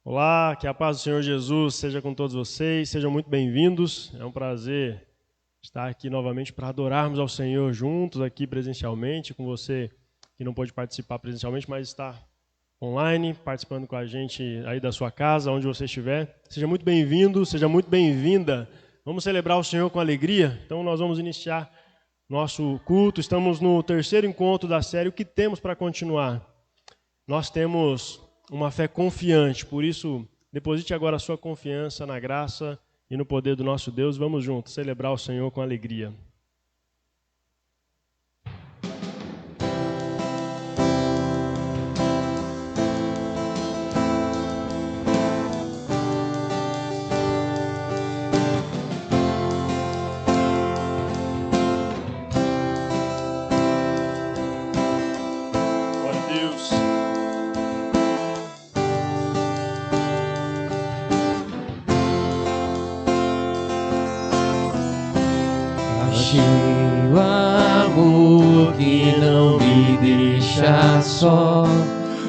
Olá, que a paz do Senhor Jesus seja com todos vocês, sejam muito bem-vindos. É um prazer estar aqui novamente para adorarmos ao Senhor juntos aqui presencialmente, com você que não pôde participar presencialmente, mas está online, participando com a gente aí da sua casa, onde você estiver. Seja muito bem-vindo, seja muito bem-vinda. Vamos celebrar o Senhor com alegria? Então nós vamos iniciar nosso culto. Estamos no terceiro encontro da série O que temos para continuar? Nós temos uma fé confiante, por isso, deposite agora a sua confiança na graça e no poder do nosso Deus. Vamos juntos celebrar o Senhor com alegria. Glória a Deus. Achei o amor que não me deixa só,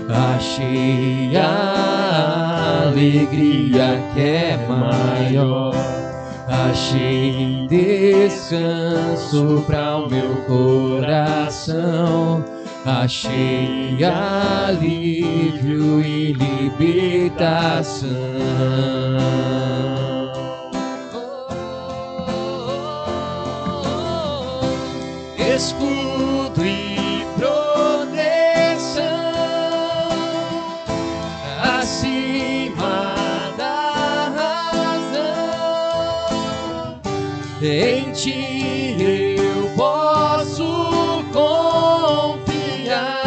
achei a alegria que é maior, achei descanso para o meu coração, achei alívio e libertação. Escudo e proteção acima da razão. Em ti eu posso confiar.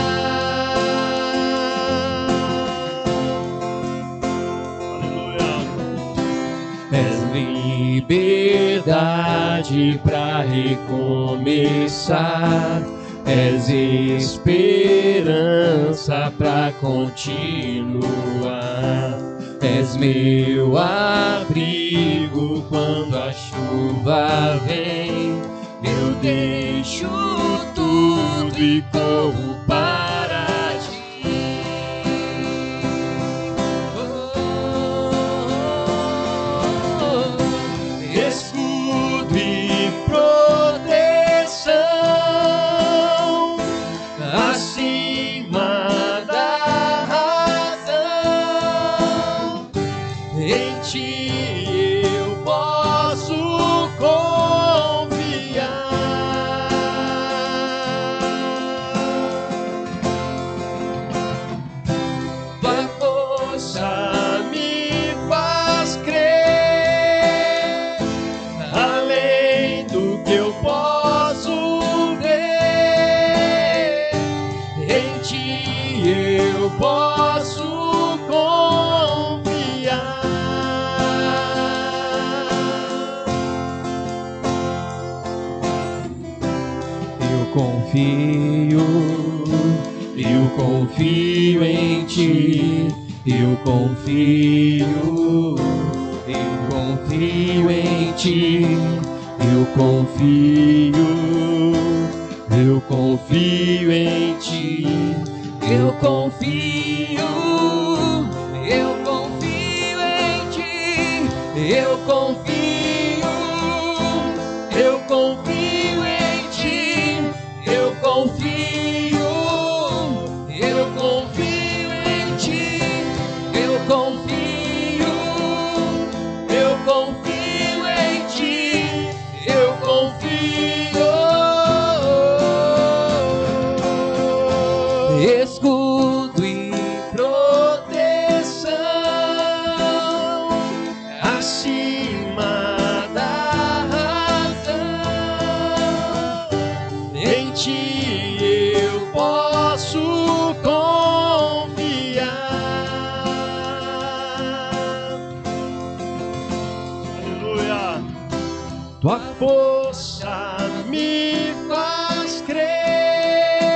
Aleluia. És liberdade pra recomeçar, és esperança pra continuar, és meu abrigo quando a chuva vem, eu deixo tudo e corro para ti. Escudo e proteção acima da razão, em ti eu posso confiar. Tua força me faz crer, além do que eu posso ver, em ti eu posso confiar. Eu confio em ti, eu confio em ti, eu confio em ti, eu confio em ti, eu confio em ti, eu confio em ti, eu confio em ti, eu confio. Escudo e proteção acima da razão, em ti eu posso confiar. Aleluia. Tua força me faz crer,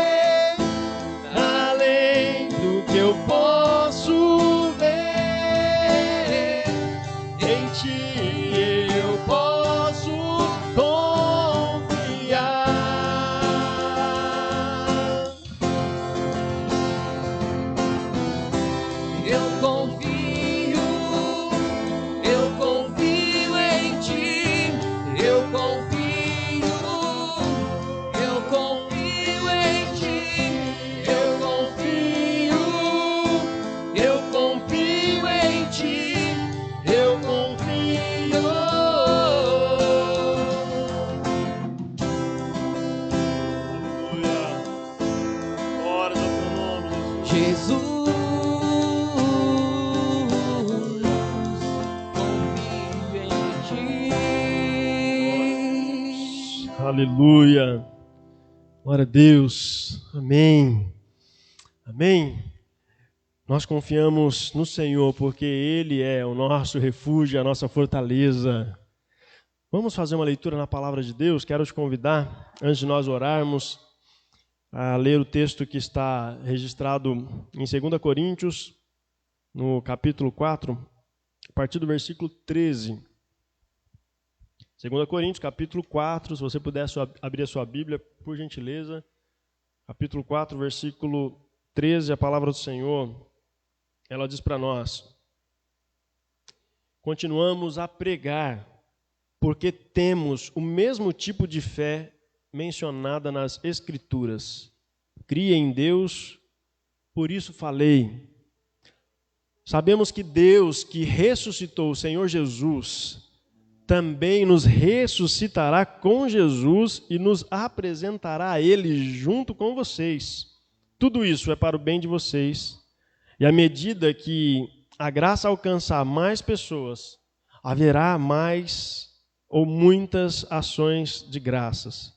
Jesus, confio em ti. Aleluia. Glória a Deus. Amém. Amém. Nós confiamos no Senhor porque Ele é o nosso refúgio, a nossa fortaleza. Vamos fazer uma leitura na palavra de Deus. Quero te convidar, antes de nós orarmos, a ler o texto que está registrado em 2 Coríntios, no capítulo 4, a partir do versículo 13. 2 Coríntios, capítulo 4, se você puder abrir a sua Bíblia, por gentileza. Capítulo 4, versículo 13, a palavra do Senhor, ela diz para nós: continuamos a pregar, porque temos o mesmo tipo de fé mencionada nas Escrituras. Cria em Deus, por isso falei. Sabemos que Deus, que ressuscitou o Senhor Jesus, também nos ressuscitará com Jesus e nos apresentará a Ele junto com vocês. Tudo isso é para o bem de vocês. E à medida que a graça alcançar mais pessoas, haverá mais ou muitas ações de graças.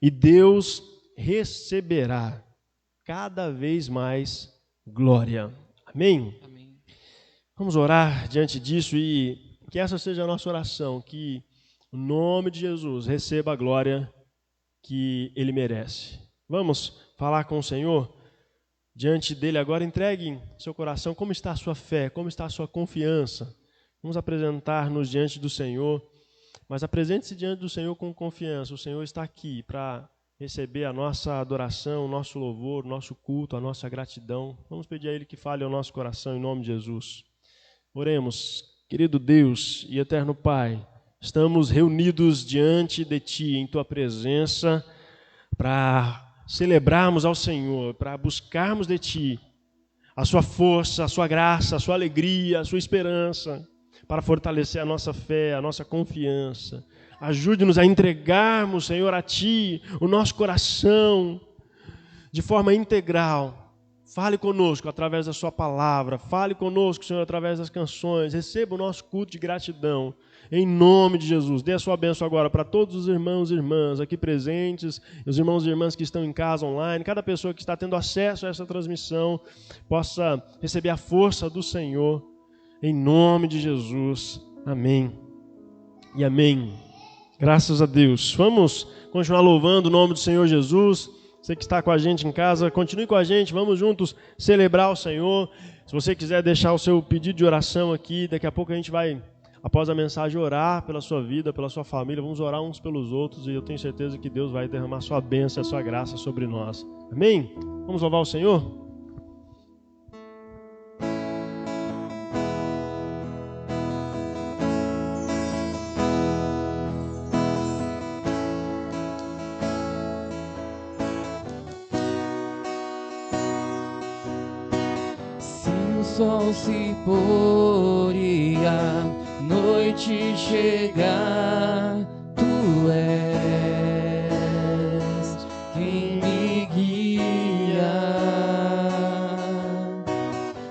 E Deus receberá cada vez mais glória. Amém? Amém. Vamos orar diante disso e que essa seja a nossa oração, que o nome de Jesus receba a glória que Ele merece. Vamos falar com o Senhor? Diante dele agora, entregue seu coração, como está a sua fé, como está a sua confiança. Vamos apresentar-nos diante do Senhor, mas apresente-se diante do Senhor com confiança. O Senhor está aqui para receber a nossa adoração, o nosso louvor, o nosso culto, a nossa gratidão. Vamos pedir a Ele que fale ao nosso coração em nome de Jesus. Oremos. Querido Deus e eterno Pai, estamos reunidos diante de Ti, em Tua presença, para celebrarmos ao Senhor, para buscarmos de Ti a Sua força, a Sua graça, a Sua alegria, a Sua esperança, para fortalecer a nossa fé, a nossa confiança. Ajude-nos a entregarmos, Senhor, a Ti o nosso coração de forma integral. Fale conosco através da Sua palavra, fale conosco, Senhor, através das canções. Receba o nosso culto de gratidão, em nome de Jesus. Dê a Sua bênção agora para todos os irmãos e irmãs aqui presentes, os irmãos e irmãs que estão em casa online, cada pessoa que está tendo acesso a essa transmissão possa receber a força do Senhor, em nome de Jesus. Amém e amém. Graças a Deus. Vamos continuar louvando o nome do Senhor Jesus. Você que está com a gente em casa, continue com a gente, vamos juntos celebrar o Senhor. Se você quiser deixar o seu pedido de oração aqui, daqui a pouco a gente vai, após a mensagem, orar pela sua vida, pela sua família, vamos orar uns pelos outros e eu tenho certeza que Deus vai derramar sua bênção e a sua graça sobre nós. Amém? Vamos louvar o Senhor? O sol se pôr e a noite chegar, Tu és quem me guia.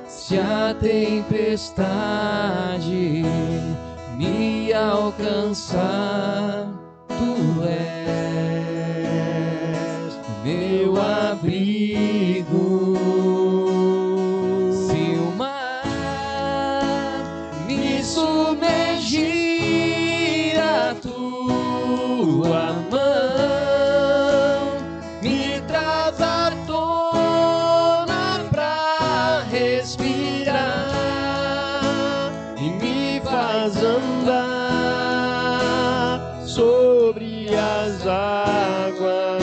Se a tempestade me alcançar, Tu és meu abrigo. Submergir a Tua mão, me traz à tona pra respirar e me faz andar sobre as águas.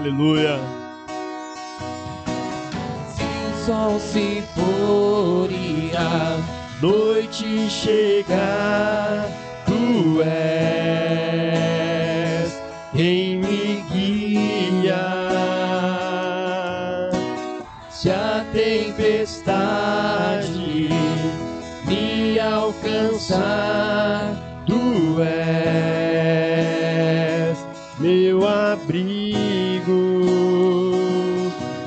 Aleluia. Se o sol se for e a noite chegar, tu és quem me guia. Se a tempestade me alcançar, tu és meu abrigo.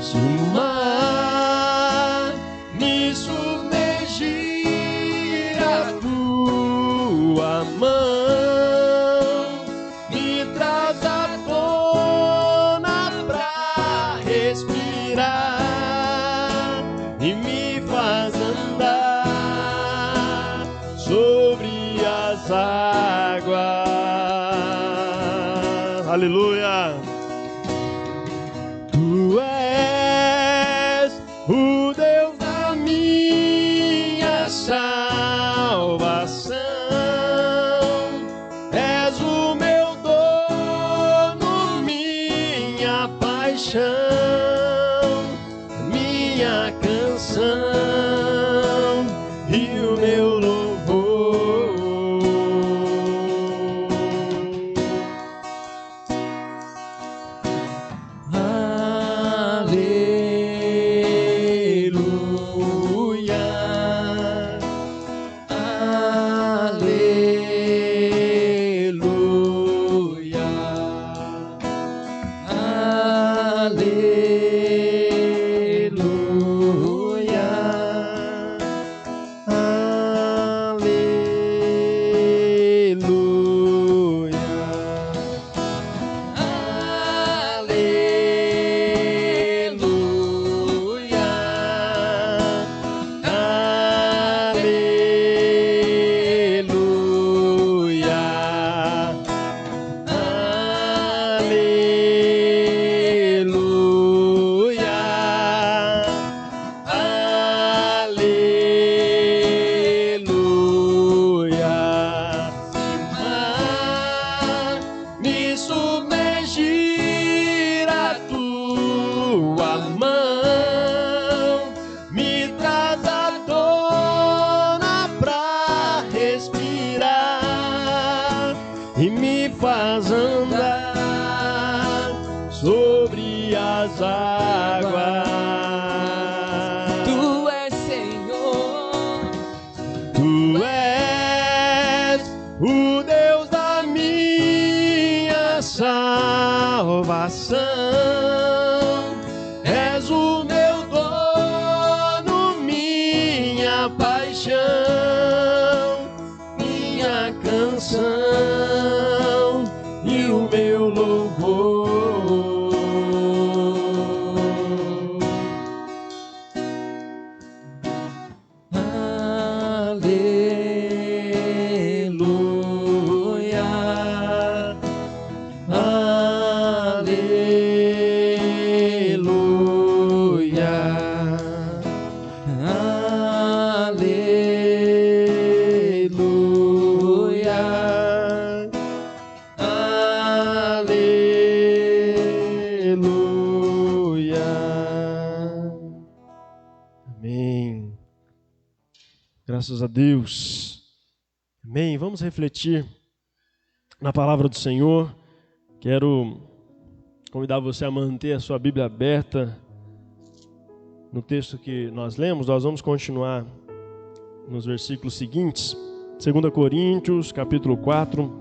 Se o mar me submergir, a tua mão me traz à tona pra respirar e me faz andar sobre as águas. Aleluia. Tu és o Deus da minha salvação, és o meu dono, minha paixão, minha canção e o meu louvor. E me faz andar sobre as águas. Tu és Senhor, tu és o Deus da minha salvação, és o meu dono, minha paixão, minha canção e o meu louvor. Aleluia, aleluia, aleluia. Amém. Graças a Deus. Amém. Vamos refletir na palavra do Senhor. Quero convidar você a manter a sua Bíblia aberta no texto que nós lemos. Nós vamos continuar nos versículos seguintes. 2 Coríntios, capítulo 4.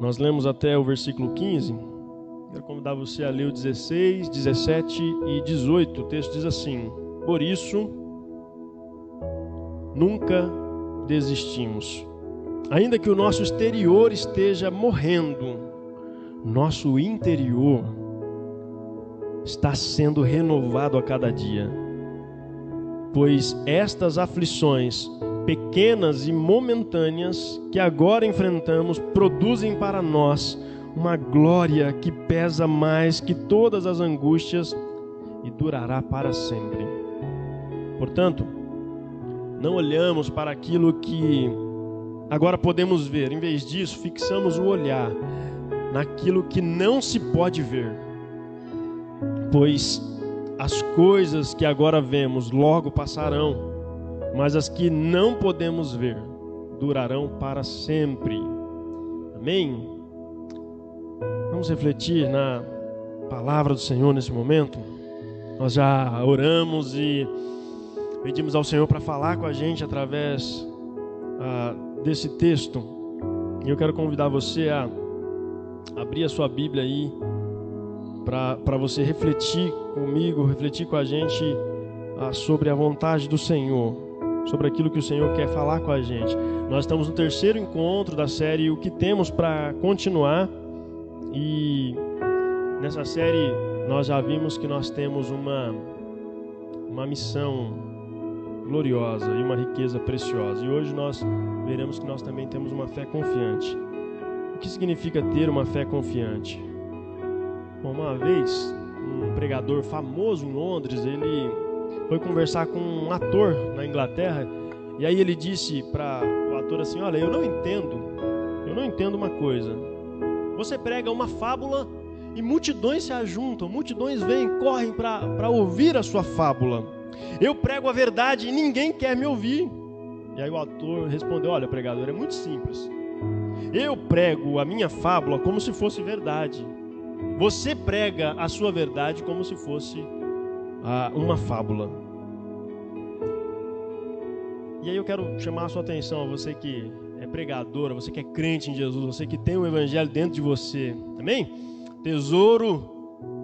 Nós lemos até o versículo 15. Quero convidar você a ler o 16, 17 e 18. O texto diz assim: por isso, nunca desistimos. Ainda que o nosso exterior esteja morrendo, nosso interior está sendo renovado a cada dia. Pois estas aflições, pequenas e momentâneas, que agora enfrentamos, produzem para nós uma glória que pesa mais que todas as angústias e durará para sempre. Portanto, não olhamos para aquilo que agora podemos ver. Em vez disso, fixamos o olhar naquilo que não se pode ver. Pois as coisas que agora vemos logo passarão, mas as que não podemos ver durarão para sempre. Amém? Vamos refletir na palavra do Senhor nesse momento. Nós já oramos e pedimos ao Senhor para falar com a gente através desse texto. E eu quero convidar você a abrir a sua Bíblia aí para você refletir comigo, refletir com a gente sobre a vontade do Senhor, sobre aquilo que o Senhor quer falar com a gente. Nós estamos no terceiro encontro da série O que Temos para Continuar, e nessa série nós já vimos que nós temos uma missão gloriosa e uma riqueza preciosa, e hoje nós veremos que nós também temos uma fé confiante. O que significa ter uma fé confiante? Bom, uma vez, um pregador famoso em Londres, ele foi conversar com um ator na Inglaterra, e aí ele disse para o ator assim: olha, eu não entendo uma coisa. Você prega uma fábula e multidões se ajuntam, multidões vêm, correm para ouvir a sua fábula. Eu prego a verdade e ninguém quer me ouvir. E aí o ator respondeu: olha, pregador, é muito simples. Eu prego a minha fábula como se fosse verdade. Você prega a sua verdade como se fosse uma fábula. E aí eu quero chamar a sua atenção, a você que é pregadora, você que é crente em Jesus, você que tem o evangelho dentro de você. Amém? Tesouro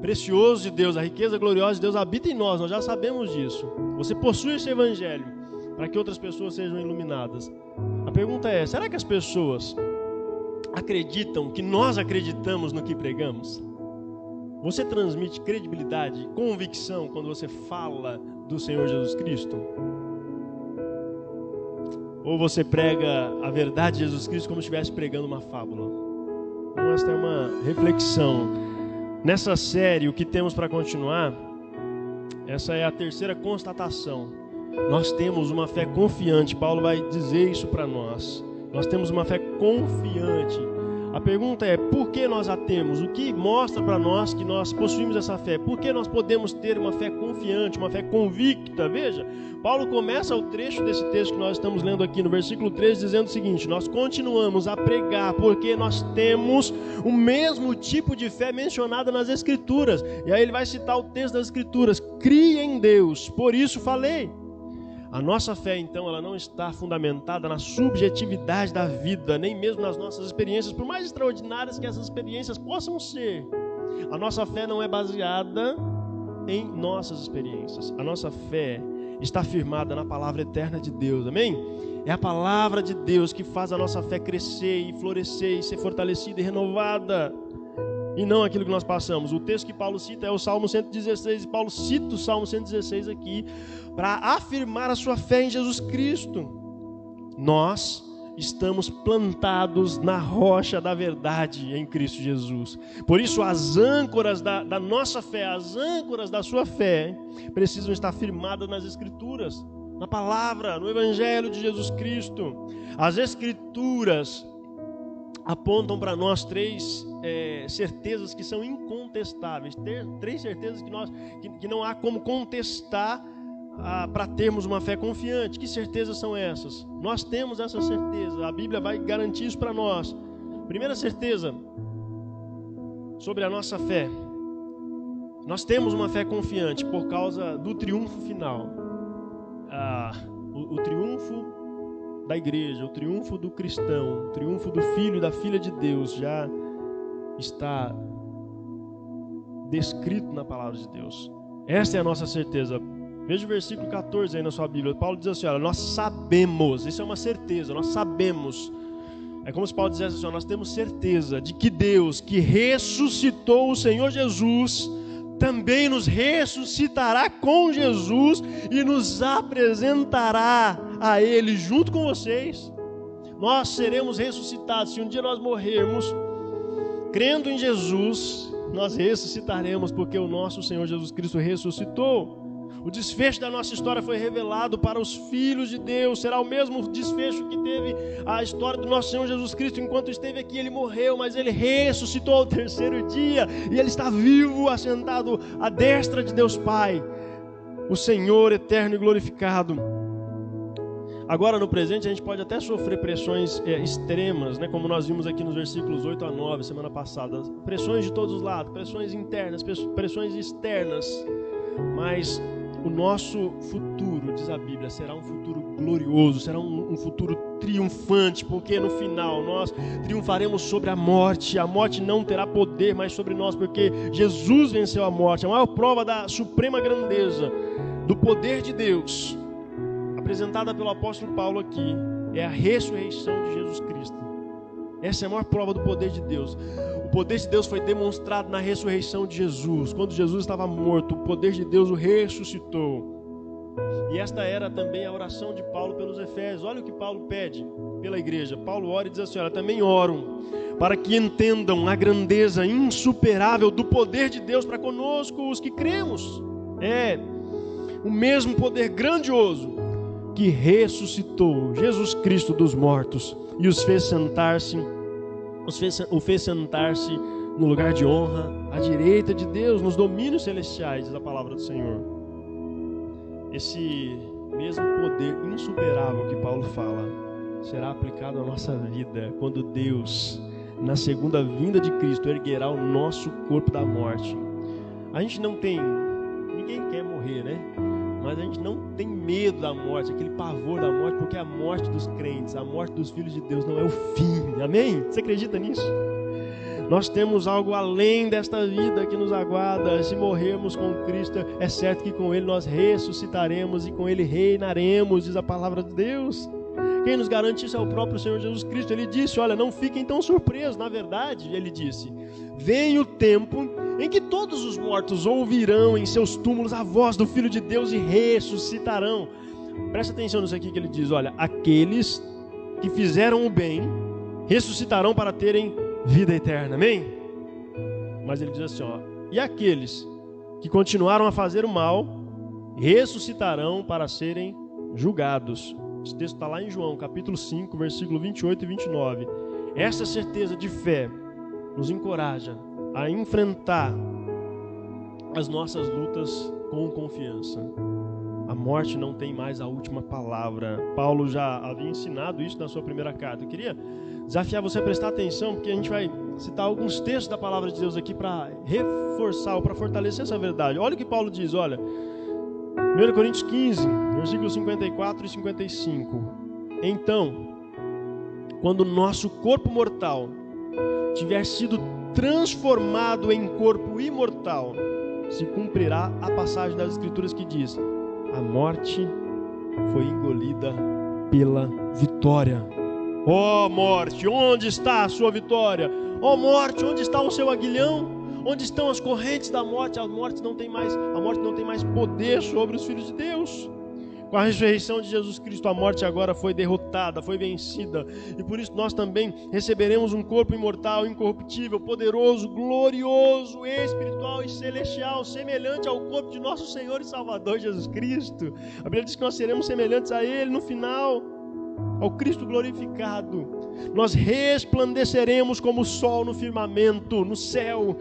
precioso de Deus, a riqueza gloriosa de Deus habita em nós já sabemos disso. Você possui esse evangelho para que outras pessoas sejam iluminadas. A pergunta é: será que as pessoas acreditam que nós acreditamos no que pregamos? Você transmite credibilidade, convicção quando você fala do Senhor Jesus Cristo? Ou você prega a verdade de Jesus Cristo como se estivesse pregando uma fábula? Então esta é uma reflexão. Nessa série, o que temos para continuar, essa é a terceira constatação. Nós temos uma fé confiante. Paulo vai dizer isso para nós. Nós temos uma fé confiante. A pergunta é: por que nós a temos? O que mostra para nós que nós possuímos essa fé? Por que nós podemos ter uma fé confiante, uma fé convicta? Veja, Paulo começa o trecho desse texto que nós estamos lendo aqui no versículo 3, dizendo o seguinte: nós continuamos a pregar porque nós temos o mesmo tipo de fé mencionada nas Escrituras. E aí ele vai citar o texto das Escrituras: crie em Deus, por isso falei. A nossa fé, então, ela não está fundamentada na subjetividade da vida, nem mesmo nas nossas experiências, por mais extraordinárias que essas experiências possam ser. A nossa fé não é baseada em nossas experiências. A nossa fé está firmada na palavra eterna de Deus, amém? É a palavra de Deus que faz a nossa fé crescer e florescer e ser fortalecida e renovada, e não aquilo que nós passamos. O texto que Paulo cita é o Salmo 116, e Paulo cita o Salmo 116 aqui para afirmar a sua fé em Jesus Cristo. Nós estamos plantados na rocha da verdade em Cristo Jesus. Por isso as âncoras da nossa fé, as âncoras da sua fé, precisam estar firmadas nas Escrituras, na palavra, no Evangelho de Jesus Cristo. As Escrituras apontam para nós três certezas que são incontestáveis, três certezas que não há como contestar para termos uma fé confiante. Que certezas são essas? Nós temos essa certeza, a Bíblia vai garantir isso para nós. Primeira certeza sobre a nossa fé: nós temos uma fé confiante por causa do triunfo final. O triunfo da igreja, o triunfo do cristão, o triunfo do filho e da filha de Deus já está descrito na palavra de Deus. Esta é a nossa certeza. Veja o versículo 14 aí na sua Bíblia. Paulo diz assim: olha, nós sabemos, isso é uma certeza, nós sabemos. É como se Paulo dissesse assim: nós temos certeza de que Deus, que ressuscitou o Senhor Jesus, também nos ressuscitará com Jesus e nos apresentará a Ele junto com vocês. Nós seremos ressuscitados. Se um dia nós morrermos crendo em Jesus, nós ressuscitaremos, porque o nosso Senhor Jesus Cristo ressuscitou. O desfecho da nossa história foi revelado para os filhos de Deus. Será o mesmo desfecho que teve a história do nosso Senhor Jesus Cristo. Enquanto esteve aqui, Ele morreu, mas Ele ressuscitou ao terceiro dia. E Ele está vivo, assentado à destra de Deus Pai, o Senhor eterno e glorificado. Agora, no presente, a gente pode até sofrer pressões extremas, né? Como nós vimos aqui nos versículos 8 a 9, semana passada. Pressões de todos os lados, pressões internas, pressões externas. Mas o nosso futuro, diz a Bíblia, será um futuro glorioso, será um futuro triunfante, porque no final nós triunfaremos sobre a morte não terá poder mais sobre nós, porque Jesus venceu a morte. A maior prova da suprema grandeza do poder de Deus, apresentada pelo apóstolo Paulo aqui, é a ressurreição de Jesus Cristo. Essa é a maior prova do poder de Deus. O poder de Deus foi demonstrado na ressurreição de Jesus. Quando Jesus estava morto, o poder de Deus o ressuscitou. E esta era também a oração de Paulo pelos Efésios. Olha o que Paulo pede pela igreja. Paulo ora e diz assim: olha, também oro para que entendam a grandeza insuperável do poder de Deus para conosco, os que cremos. É o mesmo poder grandioso que ressuscitou Jesus Cristo dos mortos e o fez sentar-se no lugar de honra à direita de Deus, nos domínios celestiais, diz a palavra do Senhor. Esse mesmo poder insuperável que Paulo fala será aplicado à nossa vida quando Deus, na segunda vinda de Cristo, erguerá o nosso corpo da morte. A gente não tem, ninguém quer morrer, né? Mas a gente não tem medo da morte, aquele pavor da morte, porque a morte dos crentes, a morte dos filhos de Deus não é o fim. Amém? Você acredita nisso? Nós temos algo além desta vida que nos aguarda. Se morrermos com Cristo, é certo que com Ele nós ressuscitaremos e com Ele reinaremos, diz a palavra de Deus. Quem nos garante isso é o próprio Senhor Jesus Cristo. Ele disse, olha, não fiquem tão surpresos. Na verdade, Ele disse, vem o tempo em que todos os mortos ouvirão em seus túmulos a voz do Filho de Deus e ressuscitarão. Presta atenção nisso aqui que Ele diz, olha, aqueles que fizeram o bem ressuscitarão para terem vida eterna, amém? Mas Ele diz assim, ó, e aqueles que continuaram a fazer o mal ressuscitarão para serem julgados. Esse texto está lá em João, capítulo 5, versículo 28 e 29. Essa certeza de fé nos encoraja a enfrentar as nossas lutas com confiança. A morte não tem mais a última palavra. Paulo já havia ensinado isso na sua primeira carta. Eu queria desafiar você a prestar atenção, porque a gente vai citar alguns textos da palavra de Deus aqui para reforçar ou para fortalecer essa verdade. Olha o que Paulo diz, olha, 1 Coríntios 15, versículos 54 e 55. Então, quando o nosso corpo mortal tiver sido transformado em corpo imortal, se cumprirá a passagem das Escrituras que diz: a morte foi engolida pela vitória. Ó morte, onde está a sua vitória? Ó morte, onde está o seu aguilhão? Onde estão as correntes da morte? A morte não tem mais poder sobre os filhos de Deus. Com a ressurreição de Jesus Cristo, a morte agora foi derrotada, foi vencida. E por isso nós também receberemos um corpo imortal, incorruptível, poderoso, glorioso, espiritual e celestial, semelhante ao corpo de nosso Senhor e Salvador Jesus Cristo. A Bíblia diz que nós seremos semelhantes a Ele no final, ao Cristo glorificado. Nós resplandeceremos como o sol no firmamento, no céu.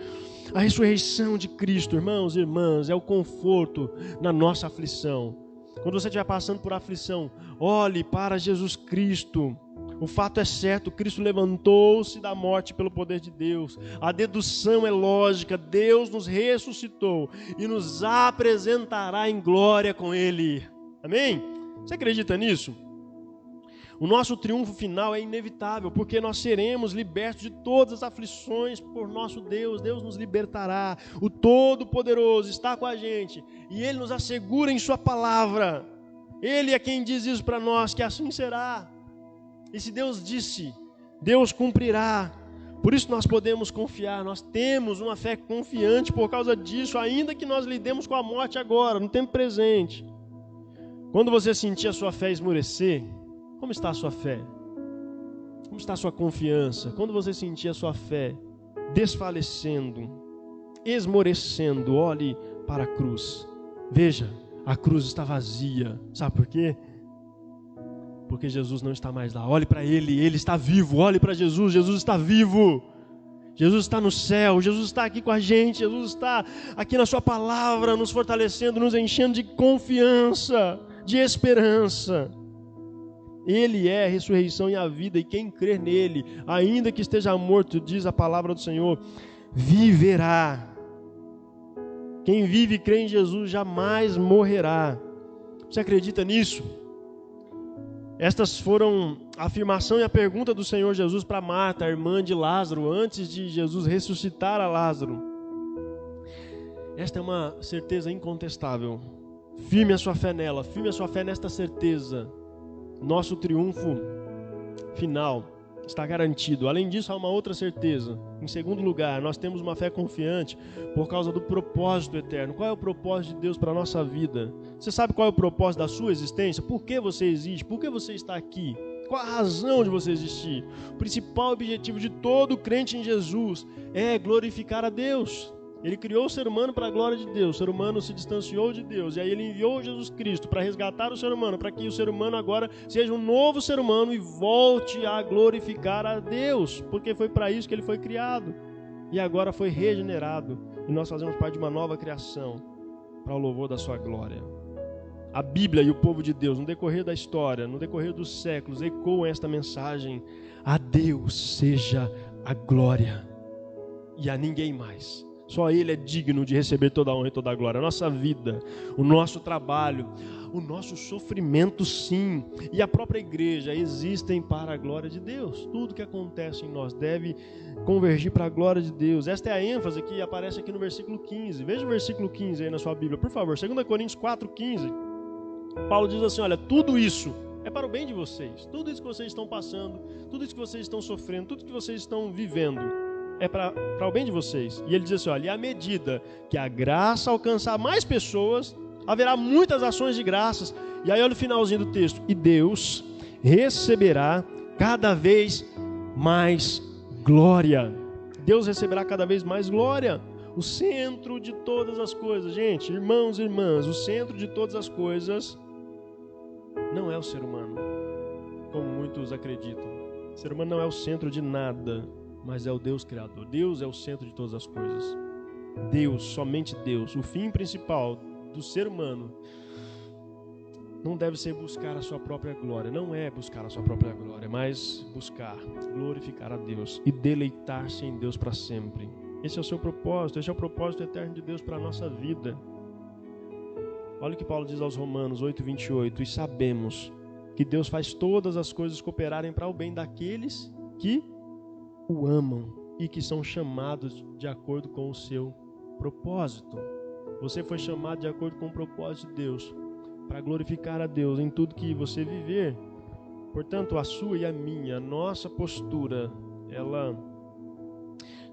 A ressurreição de Cristo, irmãos e irmãs, é o conforto na nossa aflição. Quando você estiver passando por aflição, olhe para Jesus Cristo. O fato é certo, Cristo levantou-se da morte pelo poder de Deus. A dedução é lógica, Deus nos ressuscitou e nos apresentará em glória com Ele. Amém? Você acredita nisso? O nosso triunfo final é inevitável, porque nós seremos libertos de todas as aflições por nosso Deus. Deus nos libertará. O Todo-Poderoso está com a gente e Ele nos assegura em Sua palavra. Ele é quem diz isso para nós, que assim será. E se Deus disse, Deus cumprirá. Por isso nós podemos confiar, nós temos uma fé confiante por causa disso, ainda que nós lidemos com a morte agora, no tempo presente. Quando você sentir a sua fé esmorecer, como está a sua fé? Como está a sua confiança? Quando você sentir a sua fé desfalecendo, esmorecendo, olhe para a cruz. Veja, A cruz está vazia. Sabe por quê? Porque Jesus não está mais lá. Olhe para Ele, Ele está vivo. Olhe para Jesus, Jesus está vivo. Jesus está no céu, Jesus está aqui com a gente, Jesus está aqui na sua palavra, nos fortalecendo, nos enchendo de confiança, de esperança. Ele é a ressurreição e a vida, e quem crer nele, ainda que esteja morto, diz a palavra do Senhor, viverá. Quem vive e crê em Jesus jamais morrerá. Você acredita nisso? Estas foram a afirmação e a pergunta do Senhor Jesus para Marta, a irmã de Lázaro, antes de Jesus ressuscitar a Lázaro. Esta é uma certeza incontestável. Firme a sua fé nela, firme a sua fé nesta certeza. Nosso triunfo final está garantido. Além disso, há uma outra certeza. Em segundo lugar, nós temos uma fé confiante por causa do propósito eterno. Qual é o propósito de Deus para a nossa vida? Você sabe qual é o propósito da sua existência? Por que você existe? Por que você está aqui? Qual a razão de você existir? O principal objetivo de todo crente em Jesus é glorificar a Deus. Ele criou o ser humano para a glória de Deus. O ser humano se distanciou de Deus. E aí ele enviou Jesus Cristo para resgatar o ser humano, para que o ser humano agora seja um novo ser humano e volte a glorificar a Deus. Porque foi para isso que ele foi criado. E agora foi regenerado. E nós fazemos parte de uma nova criação para o louvor da sua glória. A Bíblia e o povo de Deus, no decorrer da história, no decorrer dos séculos, ecoam esta mensagem: a Deus seja a glória e a ninguém mais. Só Ele é digno de receber toda a honra e toda a glória. A nossa vida, o nosso trabalho, o nosso sofrimento, sim, e a própria igreja existem para a glória de Deus. Tudo que acontece em nós deve convergir para a glória de Deus. Esta é a ênfase que aparece aqui no versículo 15. Veja o versículo 15 aí na sua Bíblia, por favor. 2 Coríntios 4,15. Paulo diz assim: olha, tudo isso é para o bem de vocês. Tudo isso que vocês estão passando, tudo isso que vocês estão sofrendo, tudo que vocês estão vivendo, é para o bem de vocês. E ele diz assim, olha, e à medida que a graça alcançar mais pessoas, haverá muitas ações de graças. E aí olha o finalzinho do texto: e Deus receberá cada vez mais glória. Deus receberá cada vez mais glória. O centro de todas as coisas, gente, irmãos e irmãs, o centro de todas as coisas não é o ser humano, como muitos acreditam. O ser humano não é o centro de nada, mas é o Deus Criador. Deus é o centro de todas as coisas. Deus, somente Deus. O fim principal do ser humano não deve ser buscar a sua própria glória. Não é buscar a sua própria glória, mas buscar glorificar a Deus e deleitar-se em Deus para sempre. Esse é o seu propósito, esse é o propósito eterno de Deus para a nossa vida. Olha o que Paulo diz aos Romanos 8:28. E sabemos que Deus faz todas as coisas cooperarem para o bem daqueles que o amam e que são chamados de acordo com o seu propósito. Você foi chamado de acordo com o propósito de Deus, para glorificar a Deus em tudo que você viver. Portanto, a sua e a minha, a nossa postura, ela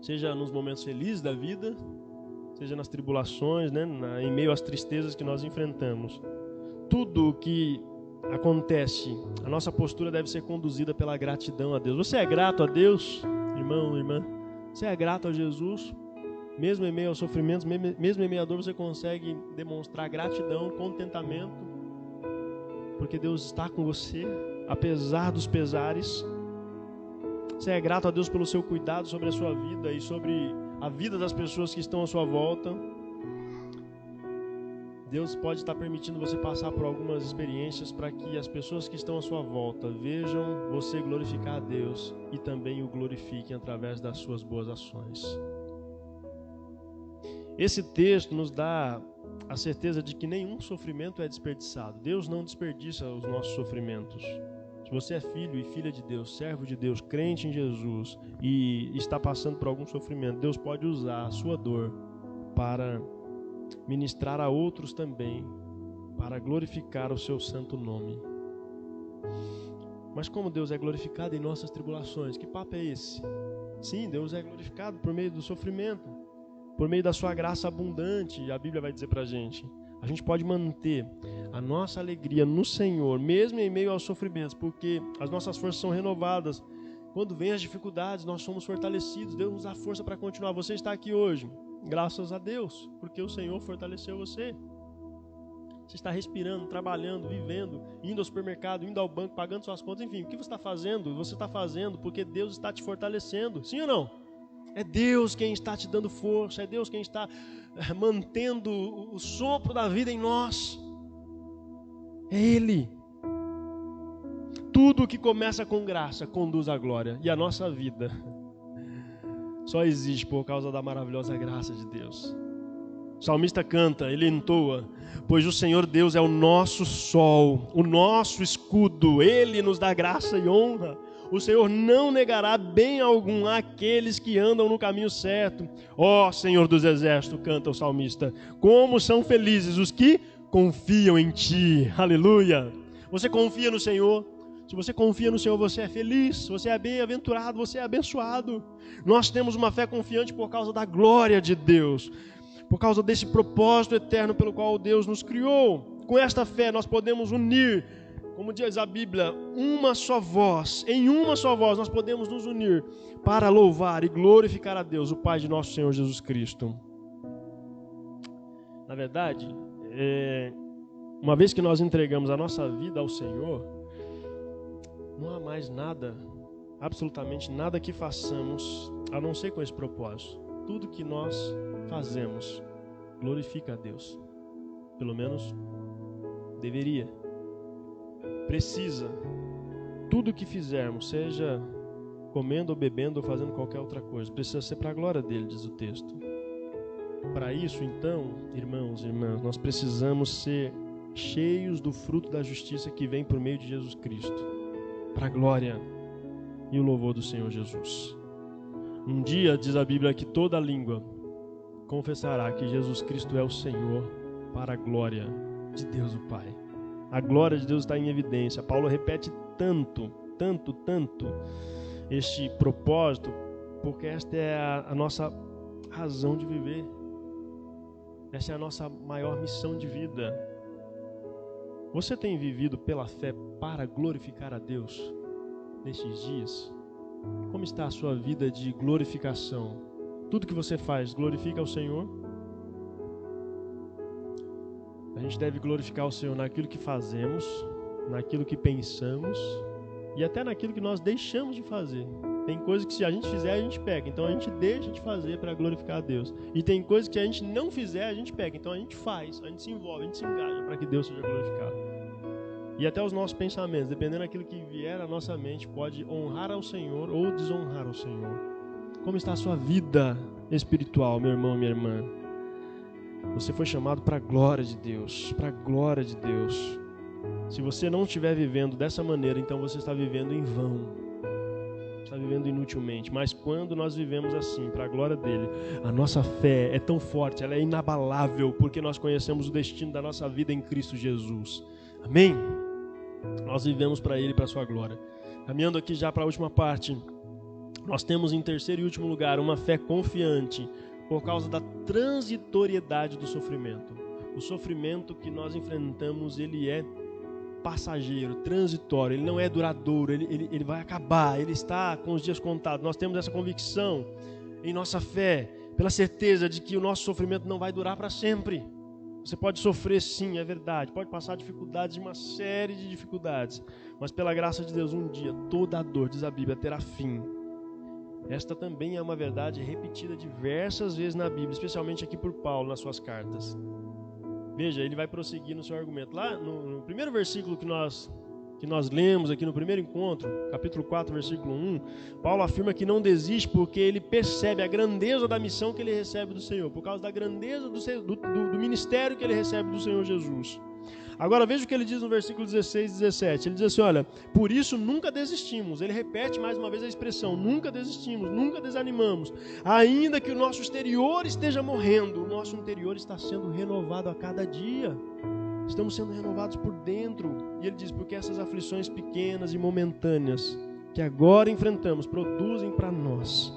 seja nos momentos felizes da vida, seja nas tribulações, em meio às tristezas que nós enfrentamos. Tudo que acontece, a nossa postura deve ser conduzida pela gratidão a Deus. Você é grato a Deus, irmão, irmã? Você é grato a Jesus? Mesmo em meio aos sofrimentos, mesmo em meio à dor, você consegue demonstrar gratidão, contentamento, porque Deus está com você, apesar dos pesares. Você é grato a Deus pelo seu cuidado sobre a sua vida e sobre a vida das pessoas que estão à sua volta. Deus pode estar permitindo você passar por algumas experiências para que as pessoas que estão à sua volta vejam você glorificar a Deus e também o glorifiquem através das suas boas ações. Esse texto nos dá a certeza de que nenhum sofrimento é desperdiçado. Deus não desperdiça os nossos sofrimentos. Se você é filho e filha de Deus, servo de Deus, crente em Jesus e está passando por algum sofrimento, Deus pode usar a sua dor para ministrar a outros também, para glorificar o seu santo nome. Mas como Deus é glorificado em nossas tribulações? Que papo é esse? Sim, Deus é glorificado por meio do sofrimento, por meio da sua graça abundante, a Bíblia vai dizer para a gente. A gente pode manter a nossa alegria no Senhor, mesmo em meio aos sofrimentos, porque as nossas forças são renovadas. Quando vem as dificuldades, nós somos fortalecidos. Deus nos dá força para continuar. Você está aqui hoje, graças a Deus, porque o Senhor fortaleceu você. Você está respirando, trabalhando, vivendo, indo ao supermercado, indo ao banco, pagando suas contas, enfim, o que você está fazendo? Você está fazendo porque Deus está te fortalecendo, sim ou não? É Deus quem está te dando força, é Deus quem está mantendo o sopro da vida em nós. É Ele. Tudo que começa com graça conduz à glória. E a nossa vida só existe por causa da maravilhosa graça de Deus. O salmista canta, ele entoa: pois o Senhor Deus é o nosso sol, o nosso escudo, Ele nos dá graça e honra. O Senhor não negará bem algum àqueles que andam no caminho certo. Ó Senhor dos exércitos, canta o salmista, como são felizes os que confiam em Ti. Aleluia! Você confia no Senhor? Se você confia no Senhor, você é feliz, você é bem-aventurado, você é abençoado. Nós temos uma fé confiante por causa da glória de Deus, por causa desse propósito eterno pelo qual Deus nos criou. Com esta fé nós podemos unir, como diz a Bíblia, uma só voz. Em uma só voz nós podemos nos unir para louvar e glorificar a Deus, o Pai de nosso Senhor Jesus Cristo. Na verdade, uma vez que nós entregamos a nossa vida ao Senhor, não há mais nada, absolutamente nada que façamos, a não ser com esse propósito. Tudo que nós fazemos glorifica a Deus. Pelo menos deveria. Precisa. Tudo que fizermos, seja comendo ou bebendo ou fazendo qualquer outra coisa, precisa ser para a glória dele, diz o texto. Para isso, então, irmãos e irmãs, nós precisamos ser cheios do fruto da justiça que vem por meio de Jesus Cristo, para a glória e o louvor do Senhor Jesus. Um dia, diz a Bíblia, que toda língua confessará que Jesus Cristo é o Senhor, para a glória de Deus o Pai. A glória de Deus está em evidência. Paulo repete tanto este propósito, porque esta é a nossa razão de viver. Essa é a nossa maior missão de vida. Você tem vivido pela fé para glorificar a Deus nestes dias? Como está a sua vida de glorificação? Tudo que você faz glorifica ao Senhor? A gente deve glorificar o Senhor naquilo que fazemos, naquilo que pensamos e até naquilo que nós deixamos de fazer. Tem coisas que se a gente fizer, a gente peca. Então a gente deixa de fazer para glorificar a Deus. E tem coisas que a gente não fizer, a gente peca. Então a gente faz, a gente se envolve, a gente se engaja para que Deus seja glorificado. E até os nossos pensamentos, dependendo daquilo que vier à nossa mente, pode honrar ao Senhor ou desonrar ao Senhor. Como está a sua vida espiritual, meu irmão, minha irmã? Você foi chamado para a glória de Deus, para a glória de Deus. Se você não estiver vivendo dessa maneira, então você está vivendo em vão. Está vivendo inutilmente. Mas quando nós vivemos assim, para a glória dele, a nossa fé é tão forte, ela é inabalável, porque nós conhecemos o destino da nossa vida em Cristo Jesus. Amém? Nós vivemos para ele e para a sua glória. Caminhando aqui já para a última parte, nós temos em terceiro e último lugar uma fé confiante por causa da transitoriedade do sofrimento. O sofrimento que nós enfrentamos, ele é passageiro, transitório, ele não é duradouro, ele vai acabar, ele está com os dias contados. Nós temos essa convicção em nossa fé, pela certeza de que o nosso sofrimento não vai durar para sempre. Você pode sofrer sim, é verdade, pode passar dificuldades, uma série de dificuldades, mas pela graça de Deus, um dia toda a dor, diz a Bíblia, terá fim. Esta também é uma verdade repetida diversas vezes na Bíblia, especialmente aqui por Paulo nas suas cartas. Veja, ele vai prosseguir no seu argumento. Lá no primeiro versículo que nós lemos aqui no primeiro encontro, capítulo 4, versículo 1, Paulo afirma que não desiste porque ele percebe a grandeza da missão que ele recebe do Senhor, por causa da grandeza do ministério que ele recebe do Senhor Jesus. Agora veja o que ele diz no versículo 16 e 17. Ele diz assim, olha, por isso nunca desistimos. Ele repete mais uma vez a expressão, nunca desistimos, nunca desanimamos. Ainda que o nosso exterior esteja morrendo, o nosso interior está sendo renovado a cada dia. Estamos sendo renovados por dentro. E ele diz, porque essas aflições pequenas e momentâneas que agora enfrentamos produzem para nós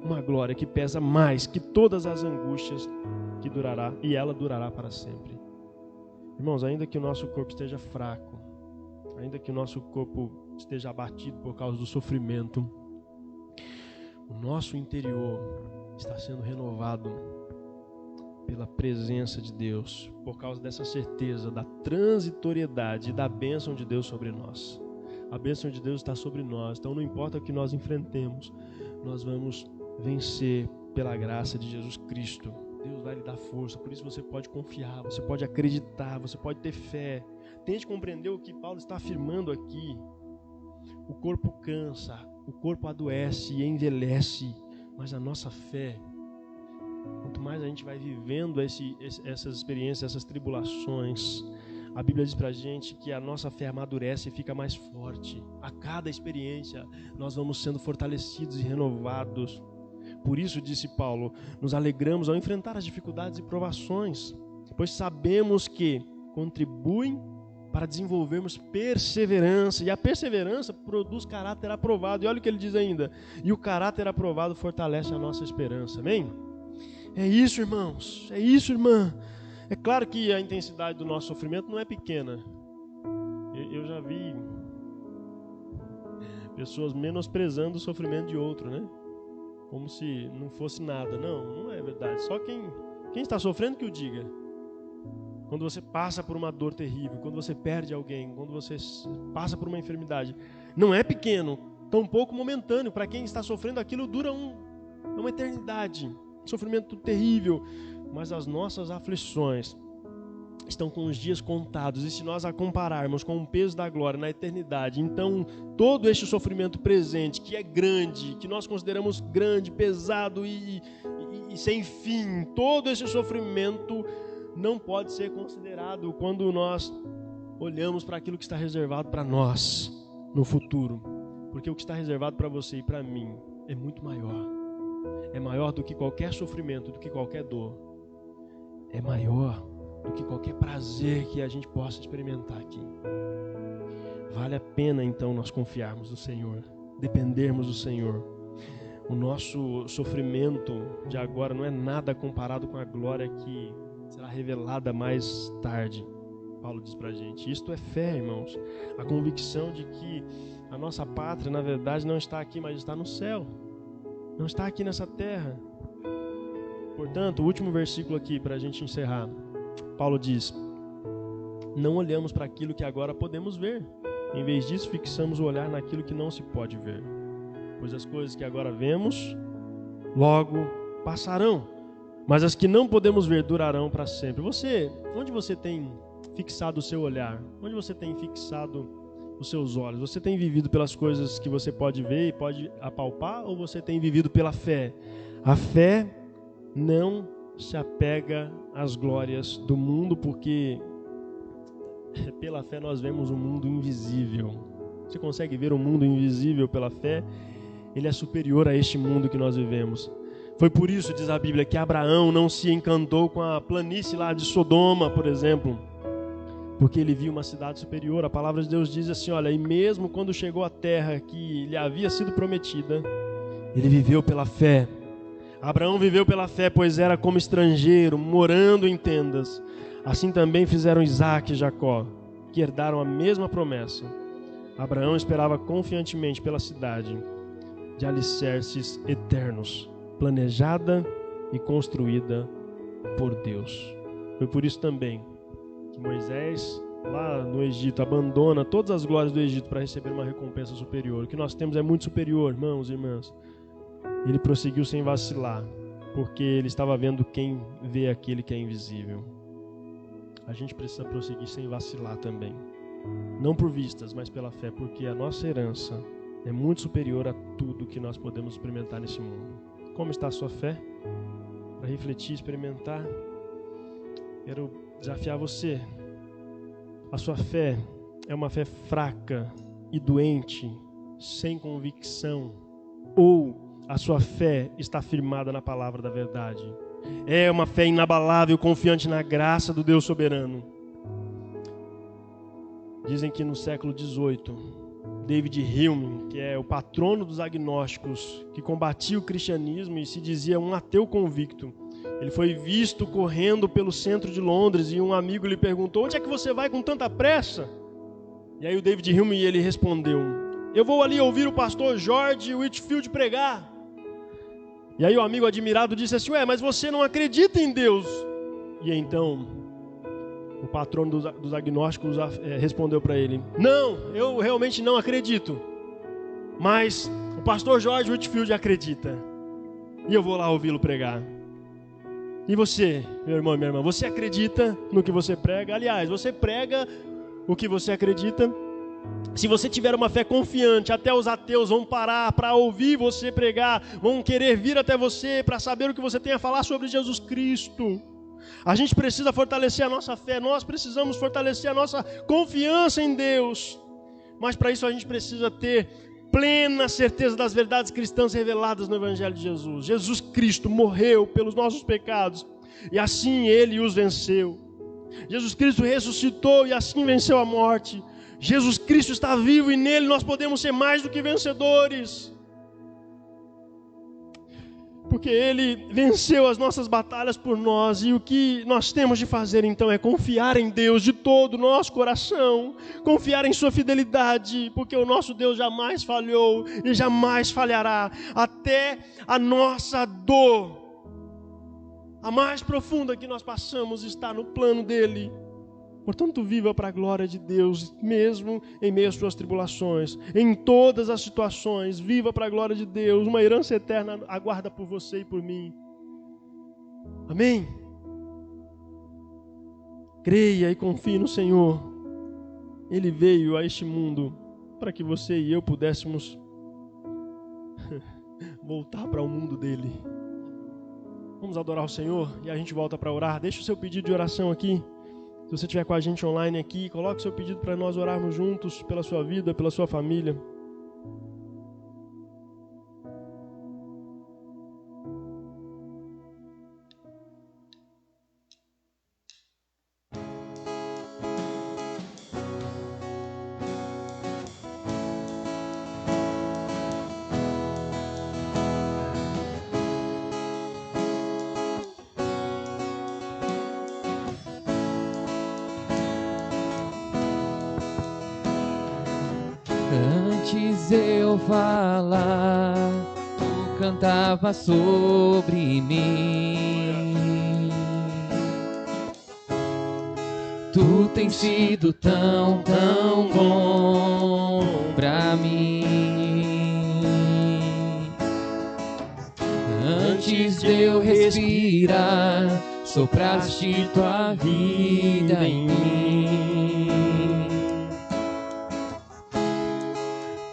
uma glória que pesa mais que todas as angústias que durará, e ela durará para sempre. Irmãos, ainda que o nosso corpo esteja fraco, ainda que o nosso corpo esteja abatido por causa do sofrimento, o nosso interior está sendo renovado pela presença de Deus, por causa dessa certeza da transitoriedade e da bênção de Deus sobre nós. A bênção de Deus está sobre nós, então não importa o que nós enfrentemos, nós vamos vencer pela graça de Jesus Cristo. Deus vai lhe dar força, por isso você pode confiar, você pode acreditar, você pode ter fé. Tente compreender o que Paulo está afirmando aqui. O corpo cansa, o corpo adoece e envelhece, mas a nossa fé, quanto mais a gente vai vivendo essas experiências, essas tribulações, a Bíblia diz pra gente que a nossa fé amadurece e fica mais forte. A cada experiência nós vamos sendo fortalecidos e renovados. Por isso, disse Paulo, nos alegramos ao enfrentar as dificuldades e provações, pois sabemos que contribuem para desenvolvermos perseverança, e a perseverança produz caráter aprovado. E olha o que ele diz ainda, e o caráter aprovado fortalece a nossa esperança. Amém? É isso, irmãos, é isso, irmã. É claro que a intensidade do nosso sofrimento não é pequena. Eu já vi pessoas menosprezando o sofrimento de outro, né? Como se não fosse nada. Não é verdade. Só quem está sofrendo que o diga. Quando você passa por uma dor terrível, quando você perde alguém, quando você passa por uma enfermidade, não é pequeno, tampouco momentâneo. Para quem está sofrendo, aquilo dura uma eternidade. Sofrimento terrível. Mas as nossas aflições estão com os dias contados, e se nós a compararmos com o peso da glória na eternidade, então todo este sofrimento presente, que é grande, que nós consideramos grande, pesado e sem fim, todo esse sofrimento não pode ser considerado quando nós olhamos para aquilo que está reservado para nós no futuro, porque o que está reservado para você e para mim é muito maior. É maior do que qualquer sofrimento, do que qualquer dor. É maior do que qualquer prazer que a gente possa experimentar aqui. Vale a pena então nós confiarmos no Senhor, dependermos do Senhor. O nosso sofrimento de agora não é nada comparado com a glória que será revelada mais tarde. Paulo diz pra gente, isto é fé, irmãos. A convicção de que a nossa pátria, na verdade, não está aqui, mas está no céu. Não está aqui nessa terra. Portanto, o último versículo aqui para a gente encerrar. Paulo diz, não olhamos para aquilo que agora podemos ver. Em vez disso, fixamos o olhar naquilo que não se pode ver. Pois as coisas que agora vemos, logo passarão. Mas as que não podemos ver durarão para sempre. Onde você tem fixado o seu olhar? Onde você tem fixado os seus olhos? Você tem vivido pelas coisas que você pode ver e pode apalpar? Ou você tem vivido pela fé? A fé não se apega às glórias do mundo, porque pela fé nós vemos um mundo invisível. Você consegue ver um mundo invisível pela fé? Ele é superior a este mundo que nós vivemos. Foi por isso, diz a Bíblia, que Abraão não se encantou com a planície lá de Sodoma, por exemplo, porque ele viu uma cidade superior. A palavra de Deus diz assim, olha, e mesmo quando chegou à terra que lhe havia sido prometida, ele viveu pela fé. Abraão viveu pela fé, pois era como estrangeiro, morando em tendas. Assim também fizeram Isaque e Jacó, que herdaram a mesma promessa. Abraão esperava confiantemente pela cidade de alicerces eternos, planejada e construída por Deus. Foi por isso também que Moisés, lá no Egito, abandona todas as glórias do Egito para receber uma recompensa superior. O que nós temos é muito superior, irmãos e irmãs. Ele prosseguiu sem vacilar, porque ele estava vendo quem vê aquele que é invisível. A gente precisa prosseguir sem vacilar também. Não por vistas, mas pela fé, porque a nossa herança é muito superior a tudo que nós podemos experimentar nesse mundo. Como está a sua fé? Para refletir, experimentar, quero desafiar você. A sua fé é uma fé fraca e doente, sem convicção, ou a sua fé está firmada na palavra da verdade? É uma fé inabalável, confiante na graça do Deus soberano. Dizem que no século XVIII, David Hume, que é o patrono dos agnósticos, que combatia o cristianismo e se dizia um ateu convicto, ele foi visto correndo pelo centro de Londres e um amigo lhe perguntou, onde é que você vai com tanta pressa? E aí o David Hume ele respondeu, eu vou ali ouvir o pastor George Whitefield pregar. E aí o amigo admirado disse assim, mas você não acredita em Deus? E então, o patrono dos agnósticos respondeu para ele: não, eu realmente não acredito, mas o pastor George Whitefield acredita, e eu vou lá ouvi-lo pregar. E você, meu irmão e minha irmã, você acredita no que você prega? Aliás, você prega o que você acredita? Se você tiver uma fé confiante, até os ateus vão parar para ouvir você pregar, vão querer vir até você para saber o que você tem a falar sobre Jesus Cristo. A gente precisa fortalecer a nossa fé, nós precisamos fortalecer a nossa confiança em Deus. Mas para isso a gente precisa ter plena certeza das verdades cristãs reveladas no Evangelho de Jesus. Jesus Cristo morreu pelos nossos pecados e assim Ele os venceu. Jesus Cristo ressuscitou e assim venceu a morte. Jesus Cristo está vivo e nele nós podemos ser mais do que vencedores. Porque Ele venceu as nossas batalhas por nós. E o que nós temos de fazer então é confiar em Deus de todo o nosso coração. Confiar em sua fidelidade. Porque o nosso Deus jamais falhou e jamais falhará. Até a nossa dor, a mais profunda que nós passamos, está no plano dEle. Portanto, viva para a glória de Deus, mesmo em meio às suas tribulações, em todas as situações, viva para a glória de Deus, uma herança eterna aguarda por você e por mim. Amém? Creia e confie no Senhor. Ele veio a este mundo para que você e eu pudéssemos voltar para o mundo dele. Vamos adorar o Senhor e a gente volta para orar. Deixa o seu pedido de oração aqui. Se você estiver com a gente online aqui, coloque o seu pedido para nós orarmos juntos pela sua vida, pela sua família. Antes eu falar, tu cantava sobre mim. Tu tens sido tão, tão bom pra mim. Antes de eu respirar, sopraste tua vida em mim.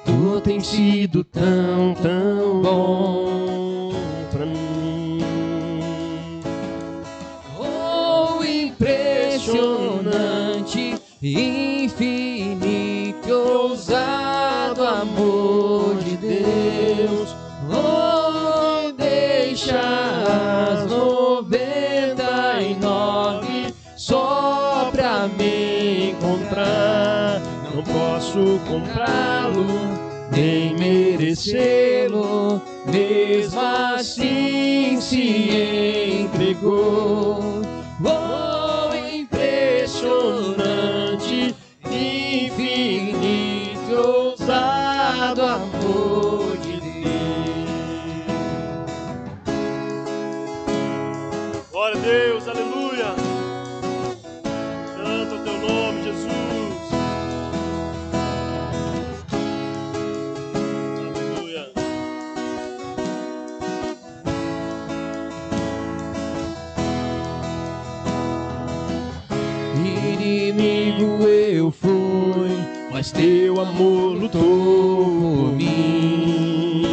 Tu tens sido tão, tão bom pra mim. Oh, impressionante, infinito, ousado amor de Deus. Oh, deixa as 99 só pra me encontrar. Não posso comprá-lo, nem merecê-lo, mesmo assim se entregou. Oh, impressionante, infinito, ousado amor de Deus. Glória a Deus, aleluia. Santo é o teu nome, Jesus. Inimigo eu fui, mas teu amor lutou por mim.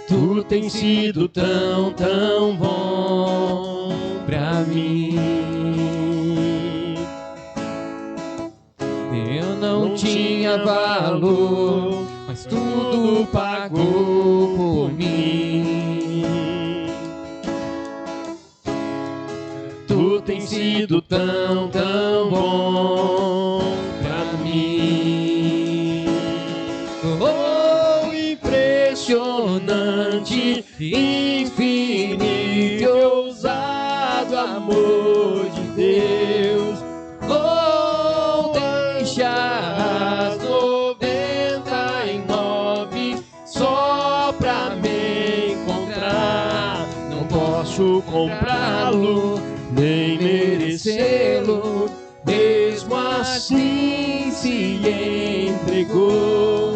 Tu tens sido tão, tão bom pra mim. Eu não tinha valor, mas tudo pagou por mim. Tu tens sido tão, tão bom pra mim. Oh, impressionante, infinito, ousado amor de Deus. Oh, deixa as 99 só pra me encontrar. Não posso conseguiu comprá-lo, nem merecê-lo, mesmo assim se entregou.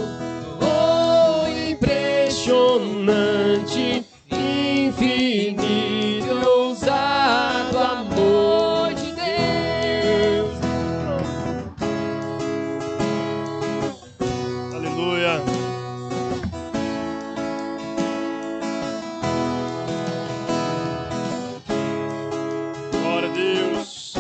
Oh, impressionante, infinito, ousado amor de Deus. Aleluia. Glória a Deus.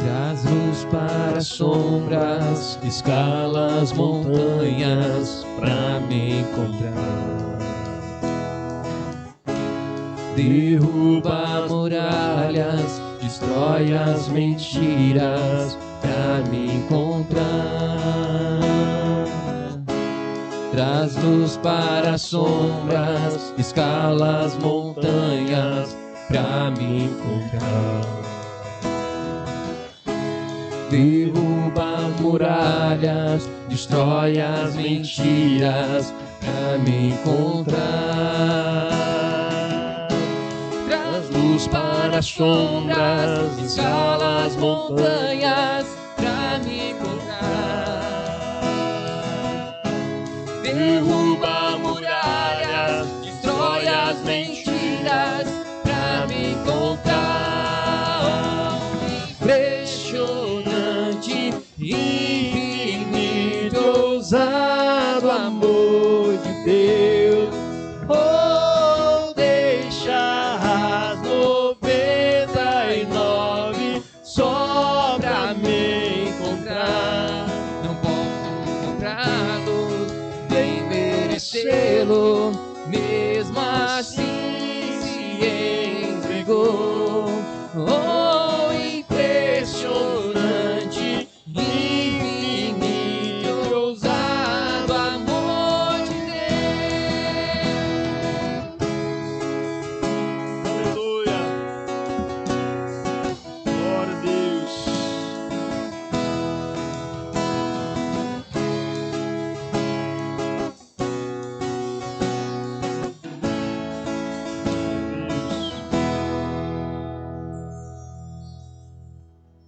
Traz luz para as sombras, escala as montanhas pra me encontrar. Derruba muralhas, destrói as mentiras pra me encontrar. Traz luz para as sombras, escala as montanhas pra me encontrar. Derruba muralhas, destrói as mentiras pra me encontrar. Traz luz para as sombras, escala as montanhas pra me encontrar. Derruba muralhas, destrói as mentiras pra me encontrar. Impressionante, infinito, ousado amor de Deus. Oh, deixa as 99 só pra me encontrar. Não posso encontrá-lo, nem merecê-lo, mesmo assim se entregou. Oh, impressionante, infinito, ousado amor de Deus. Aleluia. Glória a Deus.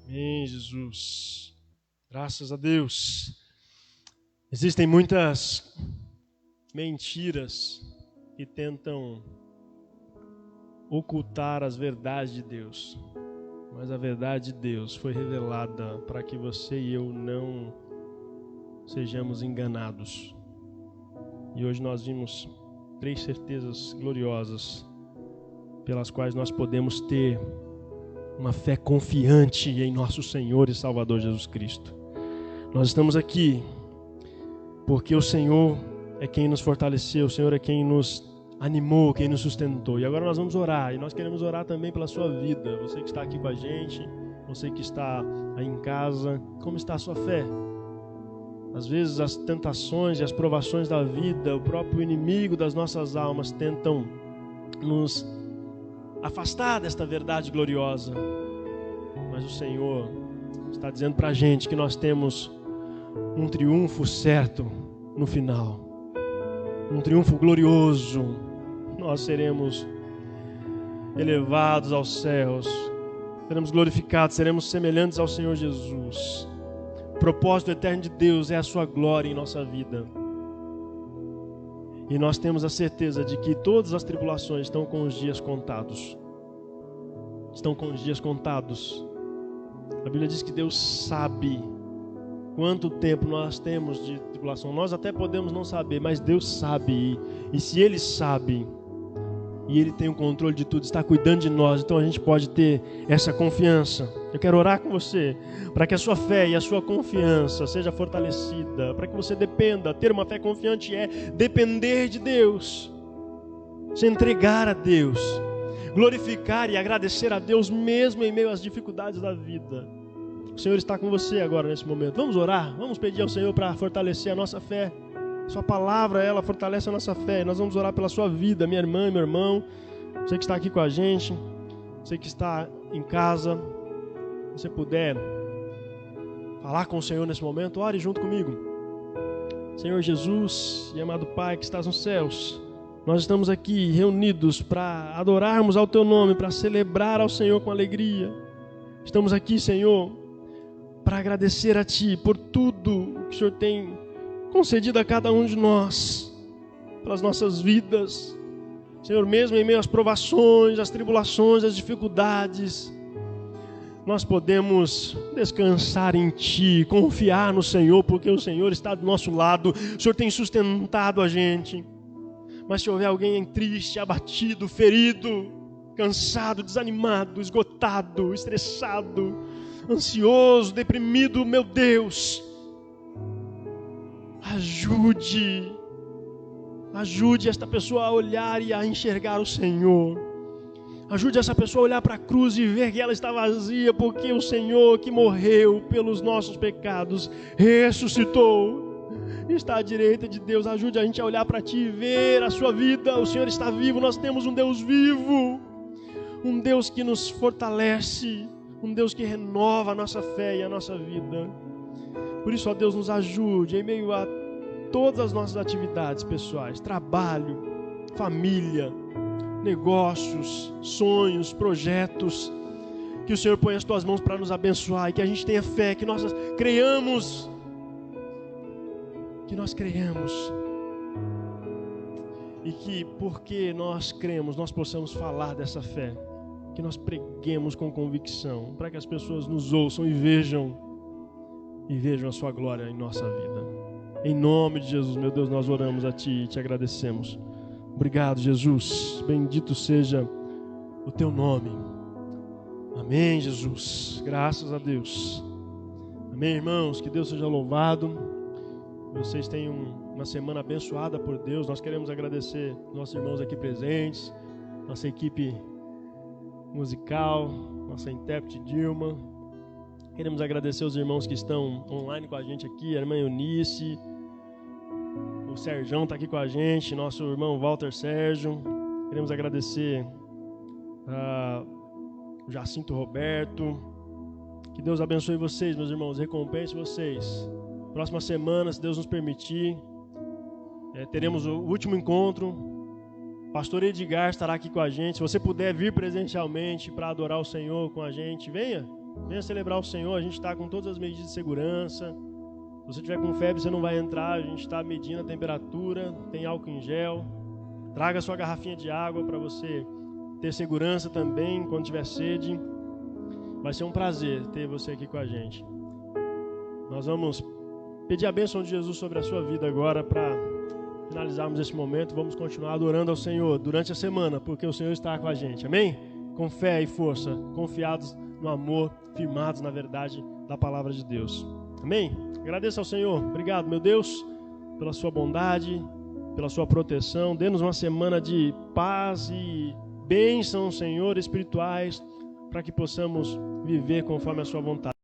Amém, Jesus. Graças a Deus. Existem muitas mentiras que tentam ocultar as verdades de Deus. Mas a verdade de Deus foi revelada para que você e eu não sejamos enganados. E hoje nós vimos 3 certezas gloriosas pelas quais nós podemos ter uma fé confiante em nosso Senhor e Salvador Jesus Cristo. Nós estamos aqui porque o Senhor é quem nos fortaleceu, o Senhor é quem nos animou, quem nos sustentou. E agora nós vamos orar, e nós queremos orar também pela sua vida. Você que está aqui com a gente, você que está aí em casa, como está a sua fé? Às vezes as tentações e as provações da vida, o próprio inimigo das nossas almas tentam nos afastar desta verdade gloriosa. Mas o Senhor está dizendo para a gente que nós temos um triunfo certo no final. Um triunfo glorioso. Nós seremos elevados aos céus. Seremos glorificados, seremos semelhantes ao Senhor Jesus. O propósito eterno de Deus é a sua glória em nossa vida. E nós temos a certeza de que todas as tribulações estão com os dias contados. Estão com os dias contados. A Bíblia diz que Deus sabe quanto tempo nós temos de tribulação. Nós até podemos não saber, mas Deus sabe. E se Ele sabe, e Ele tem o controle de tudo, está cuidando de nós, então a gente pode ter essa confiança. Eu quero orar com você, para que a sua fé e a sua confiança seja fortalecida, para que você dependa. Ter uma fé confiante é depender de Deus, se entregar a Deus, glorificar e agradecer a Deus mesmo em meio às dificuldades da vida. O Senhor está com você agora nesse momento. Vamos orar, vamos pedir ao Senhor para fortalecer a nossa fé. Sua palavra, ela fortalece a nossa fé. Nós vamos orar pela sua vida, minha irmã e meu irmão. Você que está aqui com a gente, você que está em casa, se você puder falar com o Senhor nesse momento, ore junto comigo. Senhor Jesus e amado Pai que estás nos céus, nós estamos aqui reunidos para adorarmos ao Teu nome, para celebrar ao Senhor com alegria. Estamos aqui, Senhor, para agradecer a Ti por tudo que o Senhor tem concedido a cada um de nós, pelas nossas vidas. Senhor, mesmo em meio às provações, às tribulações, às dificuldades, nós podemos descansar em Ti, confiar no Senhor, porque o Senhor está do nosso lado, o Senhor tem sustentado a gente. Mas se houver alguém triste, abatido, ferido, cansado, desanimado, esgotado, estressado, ansioso, deprimido, meu Deus, ajude esta pessoa a olhar e a enxergar o Senhor. Ajude essa pessoa a olhar para a cruz e ver que ela está vazia, porque o Senhor que morreu pelos nossos pecados ressuscitou, está à direita de Deus. Ajude a gente a olhar para Ti e ver a sua vida. O Senhor está vivo, nós temos um Deus vivo, um Deus que nos fortalece, um Deus que renova a nossa fé e a nossa vida. Por isso, ó Deus, nos ajude em meio a todas as nossas atividades pessoais, trabalho, família, negócios, sonhos, projetos, que o Senhor ponha as Tuas mãos para nos abençoar e que a gente tenha fé, que nós creiamos, e que porque nós cremos, nós possamos falar dessa fé, que nós preguemos com convicção, para que as pessoas nos ouçam e vejam a Sua glória em nossa vida. Em nome de Jesus, meu Deus, nós oramos a Ti e Te agradecemos. Obrigado, Jesus. Bendito seja o Teu nome. Amém, Jesus. Graças a Deus. Amém, irmãos. Que Deus seja louvado. Vocês tenham uma semana abençoada por Deus. Nós queremos agradecer nossos irmãos aqui presentes, nossa equipe musical, nossa intérprete Dilma. Queremos agradecer os irmãos que estão online com a gente aqui, a irmã Eunice, o Serjão está aqui com a gente, nosso irmão Walter Sérgio. Queremos agradecer o Jacinto Roberto. Que Deus abençoe vocês, meus irmãos, recompense vocês. Próxima semana, se Deus nos permitir, teremos o último encontro. Pastor Edgar estará aqui com a gente. Se você puder vir presencialmente para adorar o Senhor com a gente, venha celebrar o Senhor. A gente está com todas as medidas de segurança. Se você tiver com febre, você não vai entrar. A gente está medindo a temperatura, tem álcool em gel. Traga sua garrafinha de água para você ter segurança também quando tiver sede. Vai ser um prazer ter você aqui com a gente. Nós vamos pedir a bênção de Jesus sobre a sua vida agora para finalizarmos esse momento. Vamos continuar adorando ao Senhor durante a semana, porque o Senhor está com a gente. Amém? Com fé e força, confiados no amor, firmados na verdade da palavra de Deus. Amém? Agradeço ao Senhor. Obrigado, meu Deus, pela sua bondade, pela sua proteção. Dê-nos uma semana de paz e bênçãos, Senhor, espirituais, para que possamos viver conforme a sua vontade.